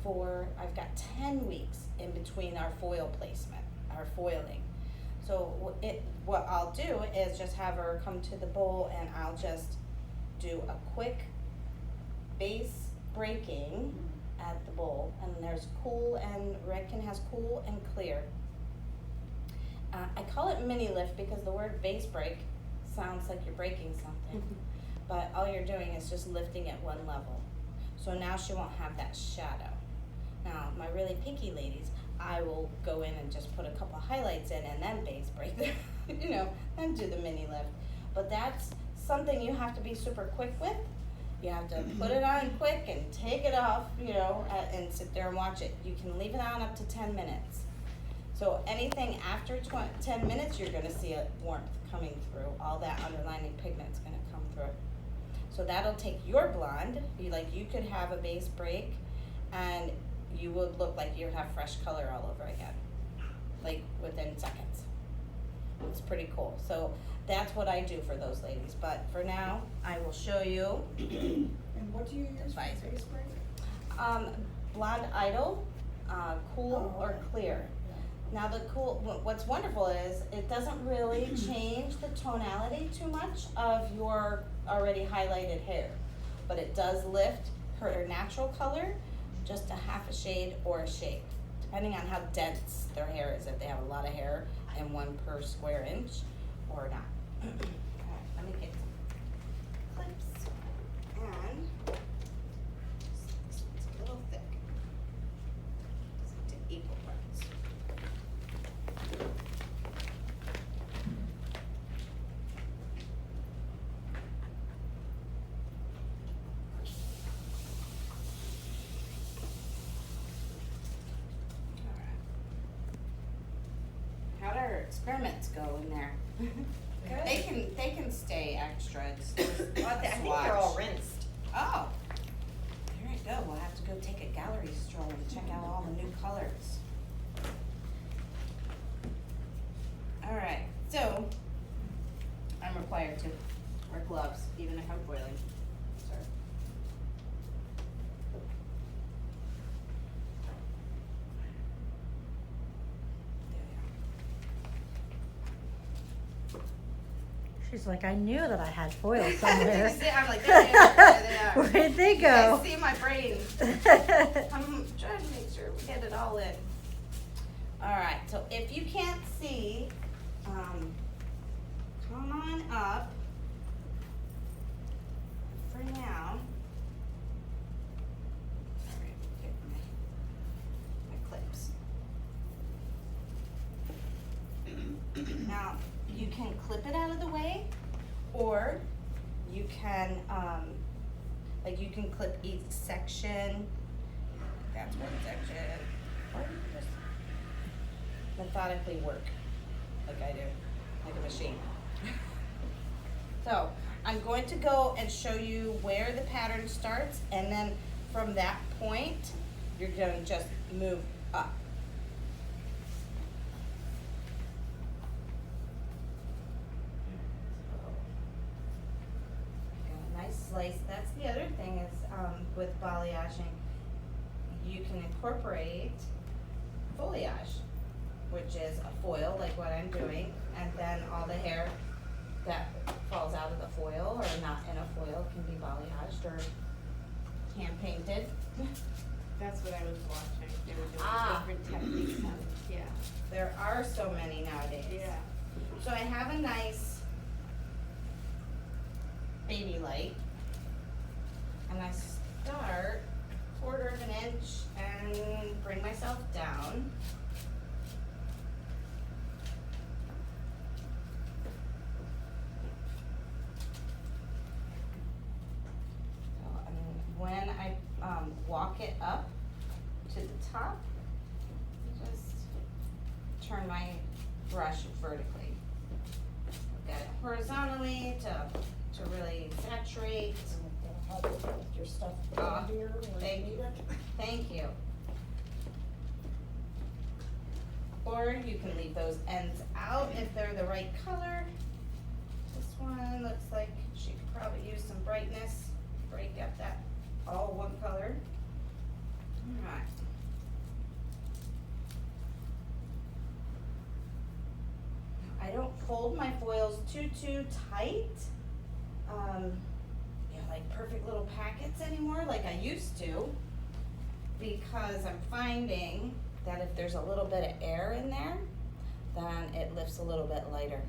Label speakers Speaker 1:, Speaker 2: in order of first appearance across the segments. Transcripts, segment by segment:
Speaker 1: I've got 10 weeks in between our foil placement, our foiling. So what I'll do is just have her come to the bowl and I'll just do a quick base breaking at the bowl. And there's cool, and Redken has cool and clear. I call it mini lift because the word base break sounds like you're breaking something. But all you're doing is just lifting at one level. So now she won't have that shadow. Now, my really picky ladies, I will go in and just put a couple highlights in and then base break them, then do the mini lift. But that's something you have to be super quick with. You have to put it on quick and take it off, and sit there and watch it. You can leave it on up to 10 minutes. So anything after 10 minutes, you're gonna see a warmth coming through. All that underlining pigment's gonna come through. So that'll take your blonde, you could have a base break and you would look like you have fresh color all over again, like within seconds. It's pretty cool. So that's what I do for those ladies. But for now, I will show you.
Speaker 2: And what do you use for face break?
Speaker 1: Blonde Idol, cool or clear. Now what's wonderful is it doesn't really change the tonality too much of your already highlighted hair, but it does lift her natural color just a half a shade or a shade, depending on how dense their hair is, if they have a lot of hair and 1 per square inch or not. All right, let me get some clips, and this one's a little thick. To equal parts. How'd our experiments go in there?
Speaker 2: Good.
Speaker 1: They can stay extra. It's just
Speaker 2: Well, I think they're all rinsed.
Speaker 1: Oh, there you go. We'll have to go take a gallery stroll and check out all the new colors. All right, so I'm required to wear gloves even if I'm foiling. Sorry.
Speaker 3: She's like, I knew that I had foil somewhere.
Speaker 1: I'm like, there they are, there they are.
Speaker 3: Where'd they
Speaker 1: You
Speaker 3: go?
Speaker 1: guys see my brain. I'm trying to make sure we get it all in. All right, so if you can't see, come on up for now. All right, get my clips. Now, you can clip it out of the way, or you can, you can clip each section. That's one section. Or you can just methodically work, like I do, like a machine. So, I'm going to go and show you where the pattern starts, and then from that point, you're gonna just move up. Slice. That's the other thing is with balayaging, you can incorporate foliage, which is a foil like what I'm doing, and then all the hair that falls out of the foil or not in a foil can be balayaged or hand painted.
Speaker 4: That's what I was watching. They were doing different techniques on it. Yeah.
Speaker 1: There are so many nowadays.
Speaker 4: Yeah.
Speaker 1: So I have a nice baby light. And I start 1/4 of an inch and bring myself down. So, when I walk it up to the top, just turn my brush vertically. Get it horizontally to really saturate.
Speaker 2: Your stuff here or
Speaker 1: Thank you. Thank you. Or you can leave those ends out if they're the right color. This one looks like she could probably use some brightness, break up that all one color. All right. hold my foils too tight, like perfect little packets anymore like I used to, because I'm finding that if there's a little bit of air in there, then it lifts a little bit lighter.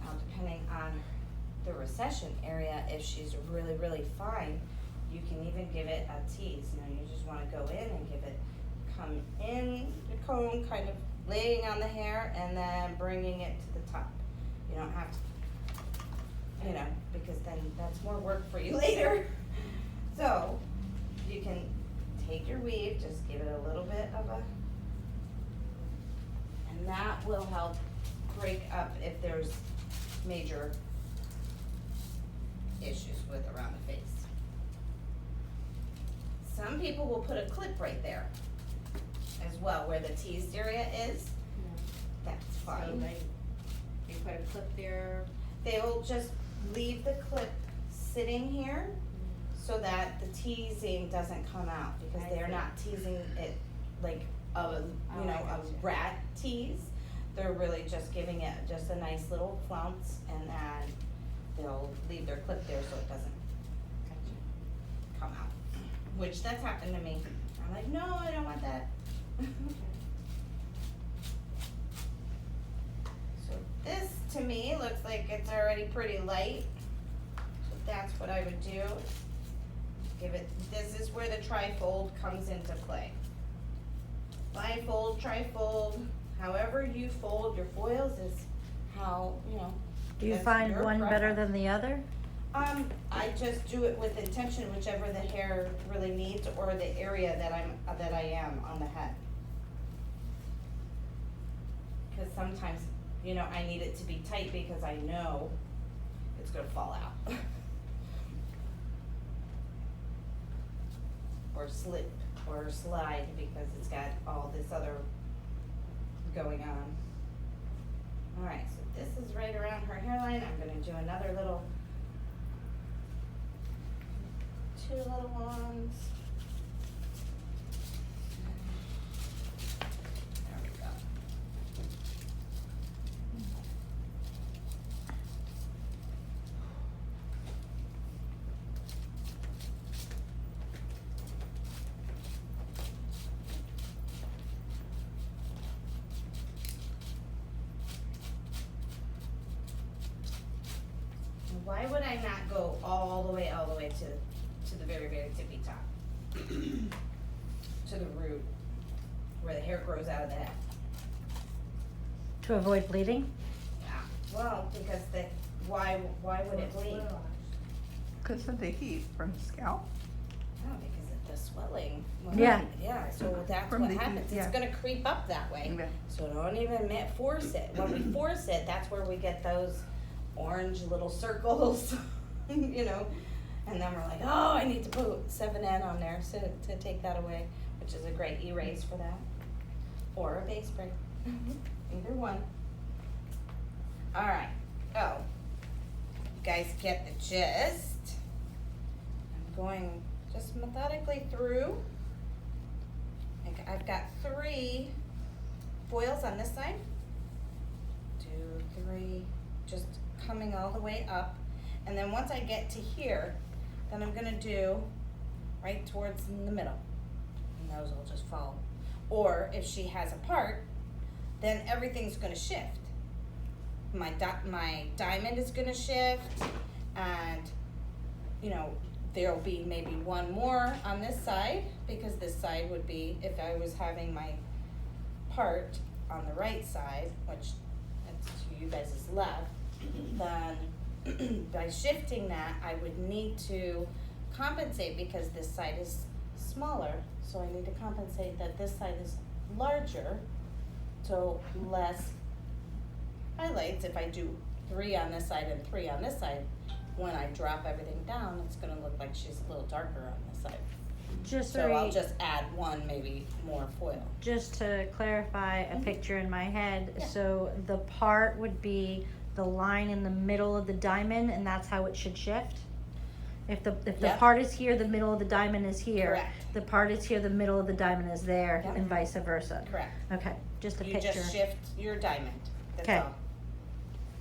Speaker 1: Now depending on the recession area, if she's really fine, you can even give it a tease. You just wanna go in and give it, come in the comb, kind of laying on the hair and then bringing it to the top. You don't have to, because then that's more work for you later. So you can take your weave, just give it a little bit of a, and that will help break up if there's major issues with around the face. Some people will put a clip right there as well, where the teased area is. That's
Speaker 4: So
Speaker 1: fine.
Speaker 4: they put a clip there.
Speaker 1: They will just leave the clip sitting here so that the teasing doesn't come out, because
Speaker 4: I
Speaker 1: they're
Speaker 4: see.
Speaker 1: not teasing it like a,
Speaker 4: Oh, I
Speaker 1: a
Speaker 4: gotcha.
Speaker 1: rat tease. They're really just giving it just a nice little flounce, and then they'll leave their clip there so it doesn't come out. Which that's happened to me. I'm like, no, I don't want that. So this, to me, looks like it's already pretty light. So that's what I would do. Give it, this is where the trifold comes into play. Bifold, trifold, however you fold your foils is how,
Speaker 3: Do you
Speaker 1: that's
Speaker 3: find
Speaker 1: your
Speaker 3: one better
Speaker 1: preference.
Speaker 3: than the other?
Speaker 1: I just do it with intention, whichever the hair really needs, or the area that I am on the head. Cause sometimes, I need it to be tight because I know it's gonna fall out. Or slip, or slide, because it's got all this other going on. Alright, so this is right around her hairline. I'm gonna do another little, two little ones. There we go. Why would I not go all the way to the very tippy top? To the root, where the hair grows out of the head.
Speaker 3: To avoid bleeding?
Speaker 1: Yeah, well, because why would it bleed?
Speaker 5: Because of the heat from the scalp.
Speaker 1: No, because of the swelling.
Speaker 3: Yeah.
Speaker 1: Yeah, so that's
Speaker 5: From
Speaker 1: what
Speaker 5: the heat,
Speaker 1: happens, it's
Speaker 5: yeah.
Speaker 1: gonna creep up that way.
Speaker 5: Yeah.
Speaker 1: So don't even force it. When we force it, that's where we get those orange little circles, and then we're like, oh, I need to put 7N on there to take that away, which is a great erase for that. Or a base spray, either one. Alright, you guys get the gist. I'm going just methodically through. I've got 3 foils on this side. 2, 3, just coming all the way up. And then once I get to here, then I'm gonna do right towards in the middle. And those will just fall. Or if she has a part, then everything's gonna shift. My diamond is gonna shift, and there'll be maybe one more on this side, because this side would be, if I was having my part on the right side, which that's to you guys' left, then by shifting that, I would need to compensate, because this side is smaller, so I need to compensate that this side is larger, so less highlights. If I do 3 on this side and 3 on this side, when I drop everything down, it's gonna look like she's a little darker on this side.
Speaker 3: Just
Speaker 1: So I'll just add 1, maybe more foil.
Speaker 3: just to clarify a
Speaker 1: Mhm.
Speaker 3: picture in my head,
Speaker 1: Yeah.
Speaker 3: so the part would be the line in the middle of the diamond, and that's how it should shift? If the
Speaker 1: Yep.
Speaker 3: part is here, the middle of the diamond is here.
Speaker 1: Correct.
Speaker 3: The part is here, the middle of the diamond is there,
Speaker 1: Yep.
Speaker 3: and vice versa.
Speaker 1: Correct.
Speaker 3: Okay, just a
Speaker 1: You
Speaker 3: picture.
Speaker 1: just shift your diamond, that's
Speaker 3: Okay.
Speaker 1: all.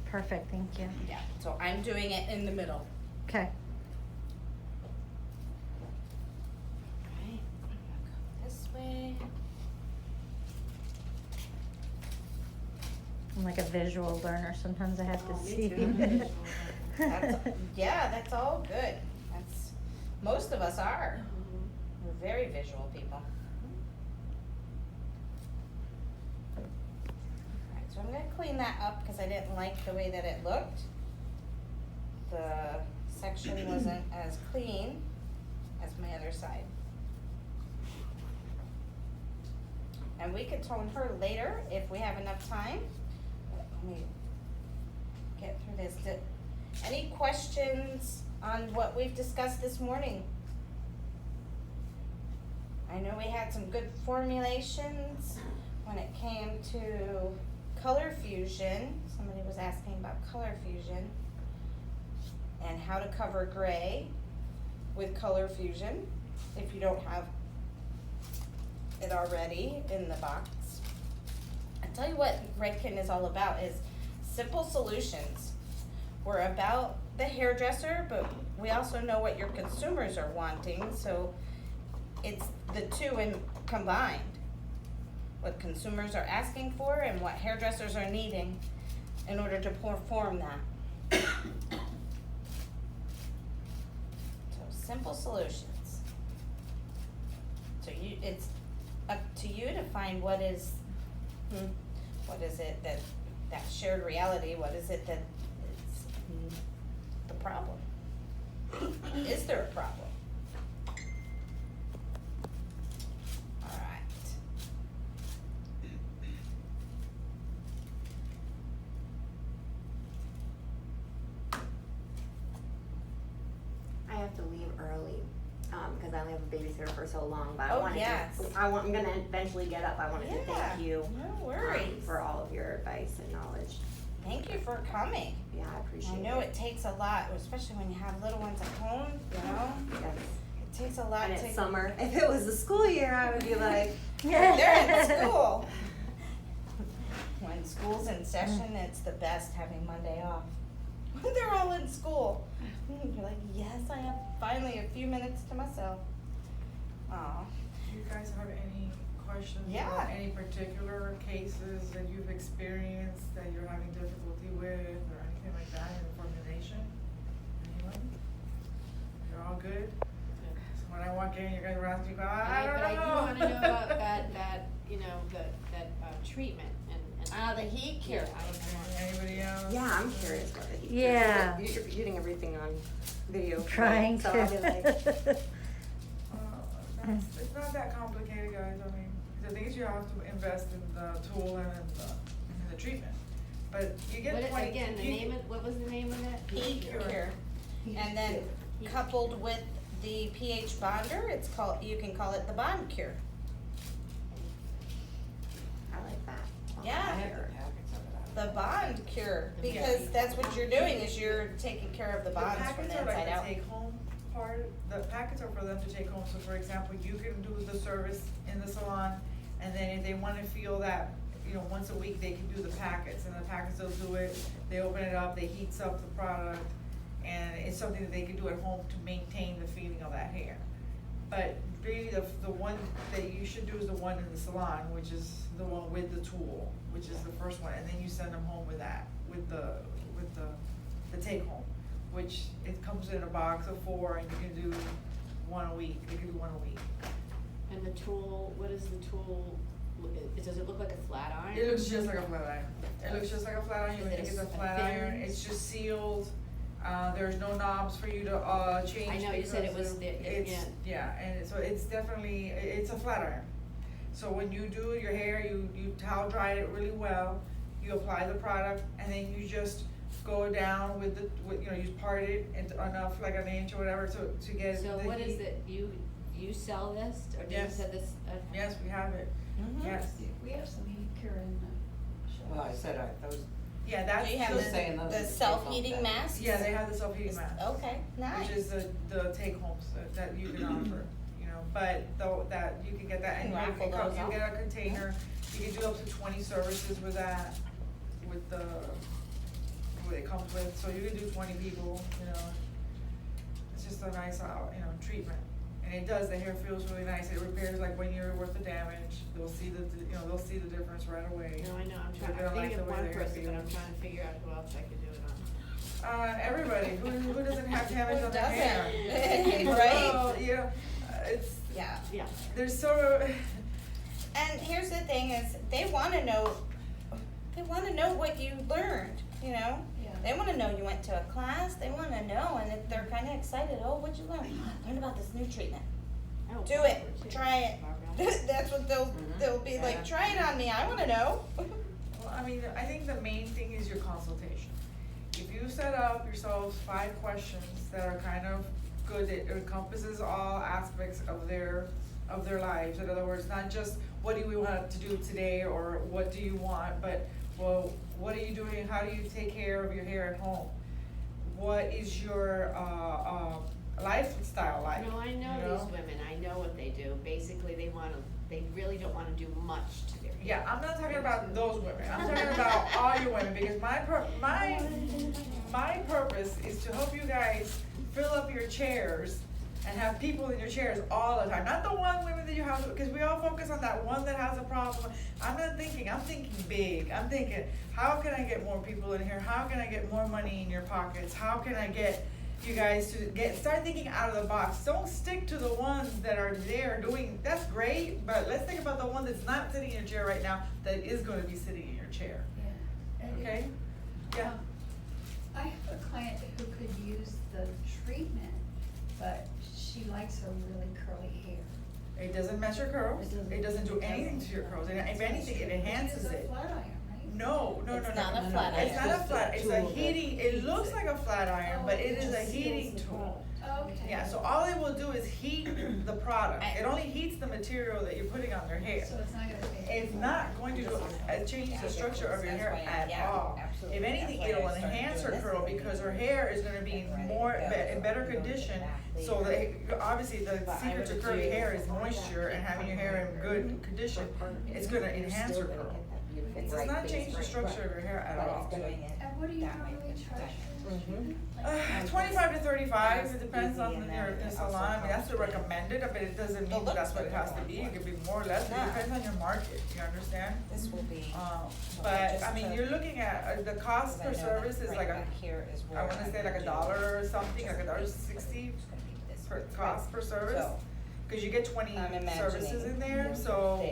Speaker 3: Perfect, thank you.
Speaker 1: Yeah, so I'm doing it in the middle.
Speaker 3: Okay.
Speaker 1: Right, I'm gonna go this way.
Speaker 3: I'm like a visual learner, sometimes I have to
Speaker 4: Oh, me
Speaker 3: see.
Speaker 4: too.
Speaker 1: Yeah, that's all good. That's, most of us are.
Speaker 4: Mhm.
Speaker 1: We're very visual people. Alright, so I'm gonna clean that up because I didn't like the way that it looked. The section wasn't as clean as my other side. And we could tone her later if we have enough time. But let me get through this. Any questions on what we've discussed this morning? I know we had some good formulations when it came to color fusion. Somebody was asking about color fusion and how to cover gray with color fusion if you don't have it already in the box. I tell you what Redken is all about is simple solutions. We're about the hairdresser, but we also know what your consumers are wanting, so it's the two in combined. What consumers are asking for and what hairdressers are needing in order to perform that. So simple solutions. So it's up to you to find what is it that shared reality, what is it that is the problem? Is there a problem? Alright.
Speaker 6: I have to leave early, because I only have a babysitter for so long, but
Speaker 1: Oh,
Speaker 6: I wanted
Speaker 1: yes.
Speaker 6: to, I'm gonna eventually get up, I wanted to thank you.
Speaker 1: No worries.
Speaker 6: For all of your advice and knowledge.
Speaker 1: Thank you for coming.
Speaker 6: Yeah, I appreciate
Speaker 1: I
Speaker 6: it.
Speaker 1: know it takes a lot, especially when you have little ones at home, you know?
Speaker 6: Yes.
Speaker 1: It takes a lot
Speaker 6: And
Speaker 1: to.
Speaker 6: it's summer, if it was the school year, I would be like,
Speaker 1: They're in school. When school's in session, it's the best having Monday off. When they're all in school. You're like, yes, I have finally a few minutes to myself. Aw.
Speaker 2: Do you guys have any questions
Speaker 1: Yeah.
Speaker 2: about any particular cases that you've experienced that you're having difficulty with or anything like that in the formulation? Anyone? You're all good? So when I walk in, you guys are asking, I
Speaker 4: But
Speaker 2: don't
Speaker 4: I do
Speaker 2: know.
Speaker 4: wanna know about that, you know, that treatment and.
Speaker 1: The heat cure.
Speaker 4: Yeah, I was
Speaker 2: Anybody else?
Speaker 6: yeah, I'm curious about the heat.
Speaker 3: Yeah.
Speaker 6: You're getting everything on video.
Speaker 3: Trying
Speaker 6: so I'll be like,
Speaker 3: to.
Speaker 2: It's not that complicated, guys, I mean, the thing is you have to invest in the tool and in the treatment. But you get
Speaker 4: What,
Speaker 2: 20.
Speaker 4: again, what was the name of it?
Speaker 1: Heat cure. And then coupled with the pH bonder, it's called, you can call it the bond cure.
Speaker 6: I like that.
Speaker 1: Yeah. The bond cure, because that's what you're doing, is you're taking care of the bonds from the
Speaker 2: packets are
Speaker 1: inside
Speaker 2: like
Speaker 1: out.
Speaker 2: the take home part, the packets are for them to take home, so for example, you can do the service in the salon, and then if they wanna feel that, you know, once a week, they can do the packets, and the packets, they'll do it, they open it up, they heats up the product, and it's something that they can do at home to maintain the feeling of that hair. But really, the one that you should do is the one in the salon, which is the one with the tool, which is the first one, and then you send them home with that, with the take home, which it comes in a box of 4, and you can do one a week, you can do one a week.
Speaker 4: And the tool, what is the tool, does it look like a flat iron?
Speaker 2: It looks just like a flat iron, it looks just like a flat iron, you
Speaker 4: Is
Speaker 2: would
Speaker 4: it
Speaker 2: think it's a
Speaker 4: a
Speaker 2: flat
Speaker 4: thin-
Speaker 2: iron, it's just sealed, there's no knobs for you to, change.
Speaker 4: I know, you said it
Speaker 2: because
Speaker 4: was
Speaker 2: it's, yeah, and so it's definitely, it's a flat iron. So when you do your hair, you towel dry it really well, you apply the product, and then you just go down with you know, you part it into enough, like an inch or whatever, to get
Speaker 4: So
Speaker 2: the
Speaker 4: what is
Speaker 2: heat.
Speaker 4: it, you sell this, or do you
Speaker 2: Yes.
Speaker 4: sell this?
Speaker 2: Yes, we have it,
Speaker 1: Mhm.
Speaker 2: yes. Mm-hmm. Oh,
Speaker 7: We have some heat cure in the shelves.
Speaker 8: Well, I said those
Speaker 2: Yeah, that's
Speaker 1: Do you have
Speaker 2: the-
Speaker 7: Just saying those
Speaker 1: the
Speaker 7: are the
Speaker 1: self-heating
Speaker 7: take-home
Speaker 1: masks?
Speaker 2: Yeah, they have the self-heating mask.
Speaker 1: Okay, nice.
Speaker 2: Which is the take homes that you can offer, you know, but though, that, you can get that, and
Speaker 1: You raffle
Speaker 2: it comes-
Speaker 1: those
Speaker 2: you get
Speaker 1: off.
Speaker 2: a container, you can do up to 20 services with that, with the, what it comes with, so you can do 20 people, you know. It's just a nice, you know, treatment, and it does, the hair feels really nice, it repairs like 1 year worth of damage, they'll see the, you know, they'll see the difference right away.
Speaker 4: No, I know, I'm
Speaker 2: They're
Speaker 4: trying,
Speaker 2: gonna
Speaker 4: I'm
Speaker 2: like
Speaker 4: thinking of
Speaker 2: the way
Speaker 4: one
Speaker 2: their hair
Speaker 4: person, but I'm
Speaker 2: feels.
Speaker 4: trying to figure out who else I could do it on.
Speaker 2: Everybody, who doesn't have damage
Speaker 1: Who
Speaker 2: on their hair?
Speaker 1: doesn't? Right?
Speaker 2: So, you know, it's,
Speaker 1: Yeah.
Speaker 4: Yeah.
Speaker 2: there's sort of,
Speaker 1: And here's the thing is, they wanna know what you learned, you know?
Speaker 4: Yeah.
Speaker 1: They wanna know you went to a class, they wanna know, and if they're kinda excited, oh, what'd you learn? Learn about this new treatment.
Speaker 4: Oh,
Speaker 1: Do it, try it.
Speaker 4: Barbara.
Speaker 1: That's what they'll be like, try it on me, I wanna know.
Speaker 2: well, I mean, I think the main thing is your consultation. If you set up yourselves 5 questions that are kind of good, it encompasses all aspects of their lives. In other words, not just what do we want to do today or what do you want, but, well, what are you doing, how do you take care of your hair at home? What is your, lifestyle like?
Speaker 4: No, I know
Speaker 2: you
Speaker 4: these women, I know what they do, basically they really don't wanna do much to their hair.
Speaker 2: Yeah, I'm not talking about those women, I'm talking about all you women, because my purpose is to help you guys fill up your chairs and have people in your chairs all the time, not the one women that you have, because we all focus on that one that has a problem. I'm thinking big, I'm thinking, how can I get more people in here, how can I get more money in your pockets, how can I get you guys to start thinking out of the box. Don't stick to the ones that are there doing, that's great, but let's think about the one that's not sitting in your chair right now, that is gonna be sitting in your chair,
Speaker 8: Yeah. And
Speaker 2: okay? Yeah,
Speaker 8: I have a client who could use the treatment, but she likes her really curly hair.
Speaker 2: it doesn't match your curls, it doesn't do anything to your curls, and if anything, it enhances
Speaker 8: She
Speaker 2: it.
Speaker 8: uses a flat iron, right?
Speaker 2: No.
Speaker 1: It's not a flat
Speaker 2: It's
Speaker 1: iron.
Speaker 2: not a flat, it's a
Speaker 7: tool that
Speaker 2: heating, it looks like a flat iron, but it is a
Speaker 8: just
Speaker 2: heating
Speaker 7: seals the
Speaker 2: tool.
Speaker 8: Okay.
Speaker 2: Yeah, so all it will do is heat the product, it only heats the material that you're putting on their hair.
Speaker 8: So it's not gonna be.
Speaker 2: It's not going to change the structure of your hair at all. If anything, it'll enhance her curl because her hair is gonna be in better condition. So obviously the secret to curly hair is moisture and having your hair in good condition. It's gonna enhance her curl. It does not change the structure of your hair at all.
Speaker 8: And what do you normally charge for the treatment? Like,
Speaker 2: 25 to 35, it depends on your salon, I mean, that's the recommended, but it doesn't mean that's what it has to be, it could be more or less, it depends on your market, you understand?
Speaker 1: This will be.
Speaker 2: But, I mean, you're looking at, the cost per service is like I wanna say like $1 or something, like $1.60 per cost per service. Cause you get 20
Speaker 1: I'm imagining
Speaker 2: services in there, so,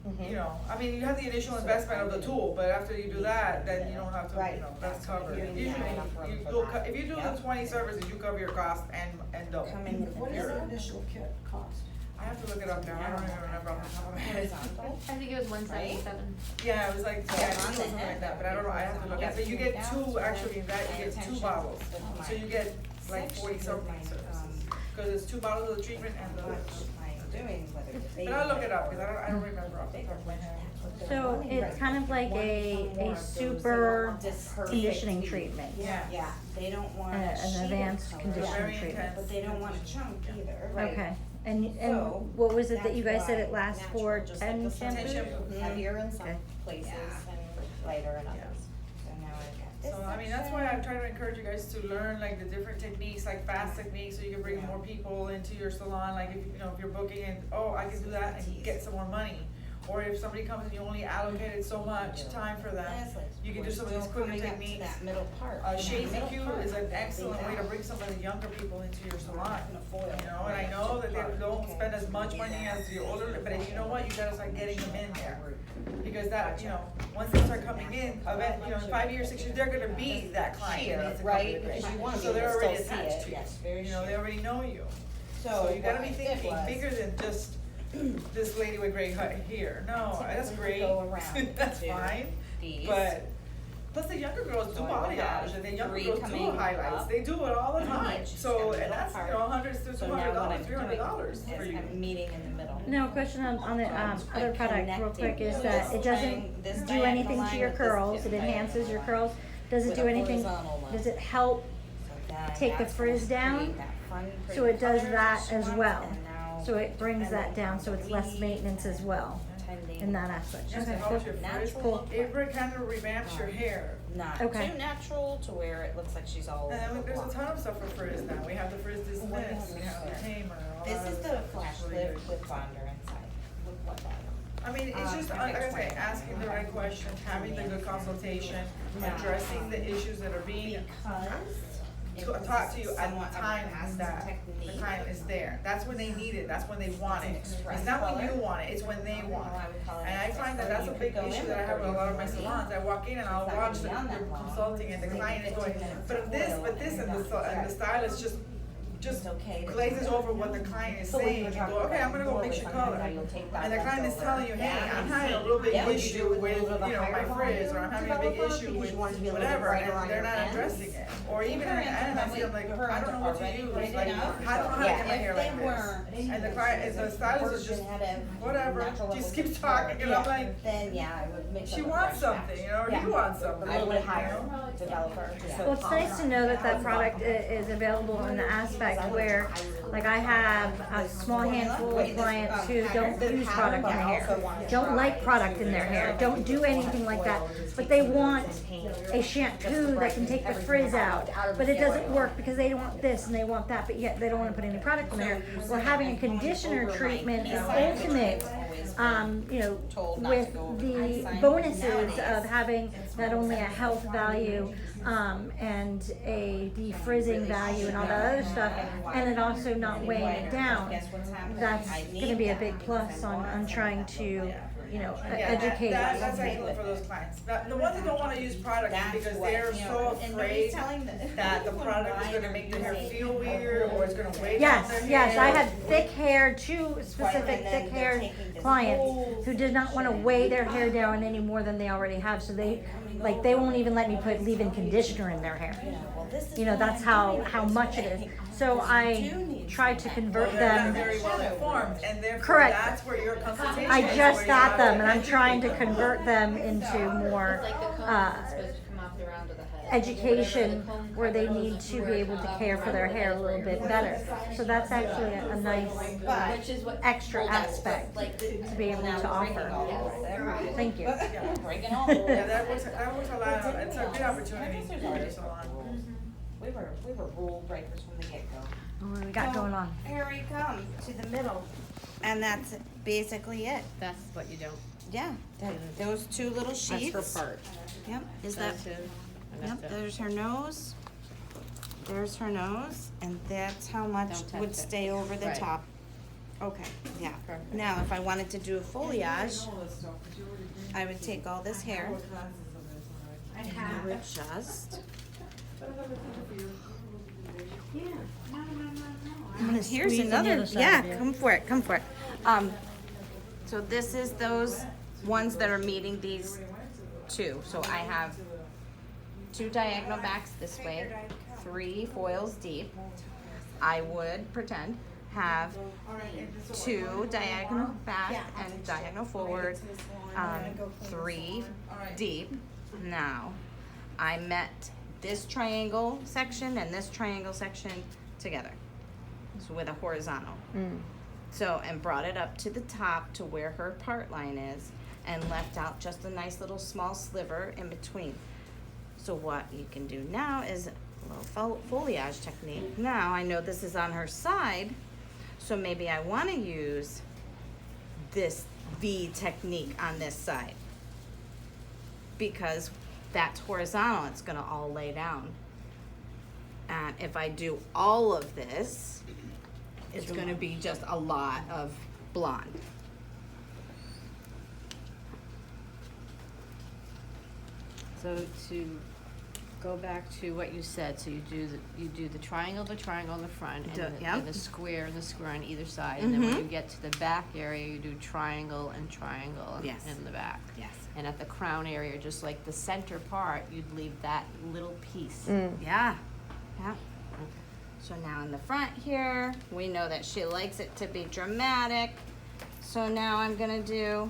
Speaker 1: Mm-hmm.
Speaker 2: you know, I mean, you have the initial investment of the tool, but after you do that, then you don't have to, you know, that's covered. Usually, if you do the 20 services, you cover your cost and double.
Speaker 1: Coming with
Speaker 9: What is
Speaker 1: your
Speaker 9: the initial kit cost?
Speaker 2: I have to look it up now, I don't even remember off the top of my head.
Speaker 1: horizontal.
Speaker 6: I think it was 177.
Speaker 2: Yeah, it was like, yeah, I think it was something like that, but I don't know, I have to look at it. So you get 2, actually, you get 2 bottles, so you get like 40 something services. Cause it's 2 bottles of the treatment and the, but I'll look it up, cause I don't remember off the top of my head.
Speaker 3: So it's kind of like a super conditioning treatment.
Speaker 2: Yeah.
Speaker 1: Yeah, they don't want
Speaker 3: An
Speaker 1: a sheet of
Speaker 3: advanced
Speaker 1: color,
Speaker 3: conditioning
Speaker 2: Very
Speaker 3: treatment.
Speaker 2: intense.
Speaker 1: but they don't want a chunk either.
Speaker 3: Okay, and
Speaker 1: So,
Speaker 3: what was it that you
Speaker 1: that's
Speaker 3: guys said it
Speaker 1: why
Speaker 3: lasts
Speaker 1: natural,
Speaker 3: for,
Speaker 1: just like
Speaker 3: 10
Speaker 1: the sun
Speaker 3: shampoos?
Speaker 2: shampoo.
Speaker 9: Heavier in some
Speaker 3: Okay.
Speaker 9: places
Speaker 1: Yeah.
Speaker 9: and lighter in
Speaker 2: Yeah.
Speaker 9: others.
Speaker 1: So now I've got this
Speaker 2: So, I mean, that's why I try to encourage you guys to learn like the different techniques, like fast techniques, so you can bring more people into your salon, like if, you know, if you're booking and, oh, I can do that and get some more money. Or if somebody comes and you only allocated so much time for them, you can do some of these quicker techniques.
Speaker 1: That middle part.
Speaker 2: Shades EQ is an excellent way to bring some of the younger people into your salon. You know, and I know that they don't spend as much money as the older, but you know what, you gotta start getting them in there. Because that, you know, once they start coming in, you know, in 5 years, 6 years, they're gonna be that client. that's
Speaker 9: Right,
Speaker 2: gonna be
Speaker 9: because you
Speaker 2: there.
Speaker 9: wanna be
Speaker 2: So
Speaker 9: able
Speaker 2: they're
Speaker 9: to
Speaker 2: already
Speaker 9: still see
Speaker 2: attached
Speaker 9: it,
Speaker 2: to you.
Speaker 9: yes, very
Speaker 2: You know, they already know you. So you gotta be thinking bigger than just this lady with gray hair. No, that's great,
Speaker 1: Go around
Speaker 2: that's
Speaker 1: to
Speaker 2: fine,
Speaker 1: these.
Speaker 2: but Plus the younger girls do
Speaker 1: So I would
Speaker 2: balayage,
Speaker 1: have
Speaker 2: and the younger
Speaker 1: 3
Speaker 2: girls do
Speaker 1: coming
Speaker 2: highlights,
Speaker 1: up
Speaker 2: they do it all the
Speaker 1: on
Speaker 2: time,
Speaker 1: each
Speaker 2: so,
Speaker 1: and
Speaker 2: and that's,
Speaker 1: part.
Speaker 2: you know, $100 to
Speaker 1: So
Speaker 2: $200,
Speaker 1: now what I'm
Speaker 2: $300
Speaker 1: doing
Speaker 2: for
Speaker 1: is
Speaker 2: you.
Speaker 1: I'm meeting in the middle.
Speaker 3: Now, a question on the other product real quick is that it doesn't
Speaker 1: This
Speaker 3: do
Speaker 1: diagonal
Speaker 3: anything to
Speaker 1: line
Speaker 3: your
Speaker 1: with this
Speaker 3: curls, it
Speaker 1: diagonal
Speaker 3: enhances your
Speaker 1: line
Speaker 3: curls. Does it
Speaker 1: with
Speaker 3: do
Speaker 1: a
Speaker 3: anything,
Speaker 1: horizontal line.
Speaker 3: does it help
Speaker 1: So then
Speaker 3: take the
Speaker 1: that's
Speaker 3: frizz
Speaker 1: gonna
Speaker 3: down?
Speaker 1: create that fun,
Speaker 3: So
Speaker 1: pretty
Speaker 3: it does
Speaker 1: color
Speaker 3: that
Speaker 1: she
Speaker 3: as
Speaker 1: wants,
Speaker 3: well.
Speaker 1: and now
Speaker 3: So it brings that
Speaker 1: depending
Speaker 3: down,
Speaker 1: on
Speaker 3: so it's
Speaker 1: the
Speaker 3: less
Speaker 1: weave
Speaker 3: maintenance as well
Speaker 1: depending
Speaker 3: in that aspect.
Speaker 2: Just
Speaker 3: Okay,
Speaker 2: helps
Speaker 3: cool.
Speaker 2: your frizz.
Speaker 1: Natural
Speaker 3: Cool.
Speaker 1: look,
Speaker 2: It kind of revamps your hair.
Speaker 1: not
Speaker 3: Okay.
Speaker 1: too natural to where it looks like she's all
Speaker 2: And
Speaker 1: over
Speaker 2: then
Speaker 1: the
Speaker 2: there's a
Speaker 1: block.
Speaker 2: ton of stuff for frizz now, we have the frizz dismiss,
Speaker 1: What do you have
Speaker 2: we have the
Speaker 1: there?
Speaker 2: tamer, all
Speaker 1: This
Speaker 2: that
Speaker 1: is
Speaker 2: other
Speaker 1: the
Speaker 2: stuff. It's
Speaker 1: flash
Speaker 2: really
Speaker 1: lip
Speaker 2: good.
Speaker 1: with bonder inside, with what item?
Speaker 2: I mean, it's just, like I say, asking the right questions, having the good consultation, addressing the issues that are being
Speaker 1: Because
Speaker 2: taught to you at
Speaker 1: somewhat
Speaker 2: the
Speaker 1: of a
Speaker 2: time
Speaker 1: fast
Speaker 2: that the
Speaker 1: technique.
Speaker 2: client is there. That's when they need it, that's when they want it.
Speaker 1: Express
Speaker 2: It's not when
Speaker 1: color.
Speaker 2: you want it, it's when they want
Speaker 1: I would call
Speaker 2: it.
Speaker 1: it
Speaker 2: And I
Speaker 1: express
Speaker 2: find that
Speaker 1: color.
Speaker 2: that's a
Speaker 1: You
Speaker 2: big
Speaker 1: could go
Speaker 2: issue
Speaker 1: in
Speaker 2: that I
Speaker 1: with
Speaker 2: have with a lot of my
Speaker 1: 30
Speaker 2: salons. I walk in and I'll
Speaker 1: It's not
Speaker 2: watch
Speaker 1: gonna
Speaker 2: the
Speaker 1: be on that long.
Speaker 2: consulting and the
Speaker 1: Maybe
Speaker 2: client is
Speaker 1: 15
Speaker 2: going,
Speaker 1: minutes
Speaker 2: but
Speaker 1: of
Speaker 2: this,
Speaker 1: oil
Speaker 2: but this,
Speaker 1: and
Speaker 2: and
Speaker 1: done.
Speaker 2: the stylist just
Speaker 1: It's okay to
Speaker 2: glazes
Speaker 1: do that.
Speaker 2: over what the client is
Speaker 1: So when
Speaker 2: saying
Speaker 1: you
Speaker 2: and
Speaker 1: were
Speaker 2: go,
Speaker 1: talking
Speaker 2: okay, I'm
Speaker 1: about
Speaker 2: gonna go
Speaker 1: more
Speaker 2: mix your
Speaker 1: with something,
Speaker 2: color.
Speaker 1: now you'll take that
Speaker 2: And the client is
Speaker 1: leftover.
Speaker 2: telling you, hey,
Speaker 1: Yeah.
Speaker 2: I'm having a real big
Speaker 1: Yeah.
Speaker 2: issue with,
Speaker 1: Would you do a
Speaker 2: you know, my
Speaker 1: higher
Speaker 2: frizz, or I'm having a big
Speaker 1: developer
Speaker 2: issue
Speaker 1: because
Speaker 2: with
Speaker 1: you want it to be a little bit
Speaker 2: whatever,
Speaker 1: brighter on
Speaker 2: and they're
Speaker 1: your
Speaker 2: not
Speaker 1: ends?
Speaker 2: addressing it. Or even
Speaker 1: Her
Speaker 2: at the
Speaker 1: ends
Speaker 2: end, I
Speaker 1: are
Speaker 2: see them like,
Speaker 1: her
Speaker 2: I
Speaker 1: ends
Speaker 2: don't know
Speaker 1: are
Speaker 2: what to
Speaker 1: already
Speaker 2: use,
Speaker 1: bright
Speaker 2: like,
Speaker 1: enough.
Speaker 2: I don't know how to get my hair like this. And the client, and the stylist is just, whatever, just keeps talking, and I'm like,
Speaker 1: Then, yeah, I would mix
Speaker 2: she
Speaker 1: up a
Speaker 2: wants
Speaker 1: fresh
Speaker 2: something,
Speaker 1: batch.
Speaker 2: you know, or
Speaker 1: Yeah.
Speaker 2: he wants something.
Speaker 1: I would
Speaker 2: you
Speaker 1: hire
Speaker 2: know?
Speaker 1: a developer to
Speaker 3: Well, it's nice to know that that product is available in the aspect where, like, I have a small handful of clients who don't use product in their hair, don't like product in their hair, don't do anything like that, but they want a shampoo that can take the frizz out, but it doesn't work because they want this and they want that, but yet they don't wanna put any product in their hair. Well, having a conditioner treatment is ultimate, you know, with the bonuses of having not only a health value, and a defrizzing value and all that other stuff, and it also not weighing it down. That's gonna be a big plus on trying to, you know, educate.
Speaker 2: That's excellent for those clients. The ones that don't wanna use products is because they're so afraid that the product is gonna make their hair feel weird, or it's gonna weigh down their hair.
Speaker 3: Yes, I had thick hair, 2 specific thick haired clients who did not wanna weigh their hair down any more than they already have, so they won't even let me put leave-in conditioner in their hair. You know, that's how much it is. So I tried to convert
Speaker 2: They're not
Speaker 3: them.
Speaker 2: very well informed, and therefore
Speaker 3: Correct.
Speaker 2: that's where your consultation
Speaker 3: I
Speaker 2: is,
Speaker 3: just
Speaker 2: where
Speaker 3: got
Speaker 2: you
Speaker 3: them
Speaker 2: have
Speaker 3: and I'm trying to convert them
Speaker 4: It's
Speaker 3: into more,
Speaker 4: like the comb is supposed to come off the round of the head.
Speaker 3: education
Speaker 4: Whatever the comb
Speaker 3: where they
Speaker 4: cover
Speaker 3: need
Speaker 4: goes
Speaker 3: to
Speaker 4: where
Speaker 3: be able to
Speaker 4: the
Speaker 3: care for their
Speaker 4: round of the
Speaker 3: hair a
Speaker 4: head
Speaker 3: little
Speaker 4: is
Speaker 3: bit
Speaker 4: where
Speaker 3: better.
Speaker 4: your-
Speaker 3: So that's actually a nice
Speaker 4: Which is what
Speaker 3: extra
Speaker 4: pulled out,
Speaker 3: aspect
Speaker 4: like the-
Speaker 3: to be able to offer. Thank you.
Speaker 1: Breaking all
Speaker 2: Yeah, that works a lot, it's a good opportunity for the salon.
Speaker 1: We were rule breakers from the get-go.
Speaker 3: What do we got going on?
Speaker 1: Here we come to the middle, and that's basically it.
Speaker 4: That's what you don't.
Speaker 1: Yeah, those 2 little sheets.
Speaker 4: That's her part.
Speaker 1: Yep, is that, yep, there's her nose, there's her nose, and that's how much
Speaker 4: Don't touch
Speaker 1: would
Speaker 4: it.
Speaker 1: stay over the
Speaker 4: Right.
Speaker 1: top. Okay, yeah.
Speaker 4: Perfect.
Speaker 1: Now, if I wanted to do a foliage, I would take all this hair, I would just. Here's
Speaker 3: squeeze on the
Speaker 1: another,
Speaker 3: other side
Speaker 1: yeah,
Speaker 3: of you.
Speaker 1: come for it, come for it. So this is those ones that are meeting these 2. So I have 2 diagonal backs this way, 3 foils deep. I would pretend have 2 diagonal back and diagonal forward, 3 deep. Now, I met this triangle section and this triangle section together, so with a horizontal. So, and brought it up to the top to where her part line is, and left out just a nice little small sliver in between. So what you can do now is a little foliage technique. Now, I know this is on her side, so maybe I wanna use this V technique on this side, because that's horizontal, it's gonna all lay down. And if I do all of this, it's gonna be just a lot of blonde. So to
Speaker 7: go back to what you said, so you do the triangle in the front, and
Speaker 1: Yep.
Speaker 7: the square on either side, and then when you get to the back area, you do triangle and triangle
Speaker 1: Yes.
Speaker 7: in the back.
Speaker 1: Yes.
Speaker 7: And at the crown area, just like the center part, you'd leave that little piece.
Speaker 1: Yeah, yeah. So now in the front here, we know that she likes it to be dramatic. So now I'm gonna do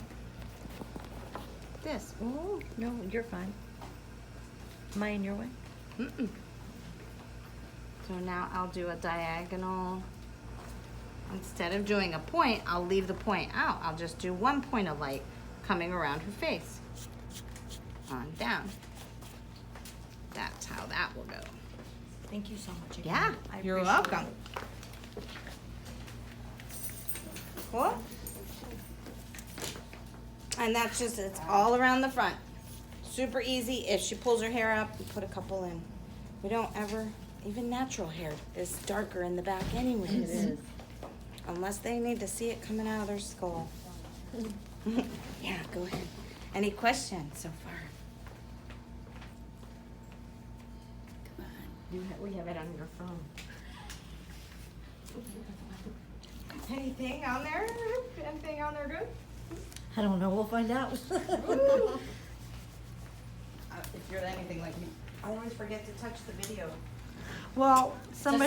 Speaker 1: this.
Speaker 3: Oh, no, you're fine. Am I in your way?
Speaker 1: Mm-mm. So now I'll do a diagonal. Instead of doing a point, I'll leave the point out. I'll just do one point of light coming around her face. On down. That's how that will go.
Speaker 3: Thank you so much again.
Speaker 1: Yeah,
Speaker 3: I
Speaker 1: you're
Speaker 3: appreciate
Speaker 1: welcome.
Speaker 3: it.
Speaker 1: Cool. And that's just, it's all around the front. Super easy. If she pulls her hair up, we put a couple in. We don't ever, even natural hair is darker in the back anyways. It is. Unless they need to see it coming out of their skull. Yeah, go ahead. Any questions so far? Come on.
Speaker 7: We have it on your phone.
Speaker 1: Anything on there? Anything on there good?
Speaker 3: I don't know, we'll find out.
Speaker 1: If you're anything like me, I always forget to touch the video.
Speaker 3: Well, somebody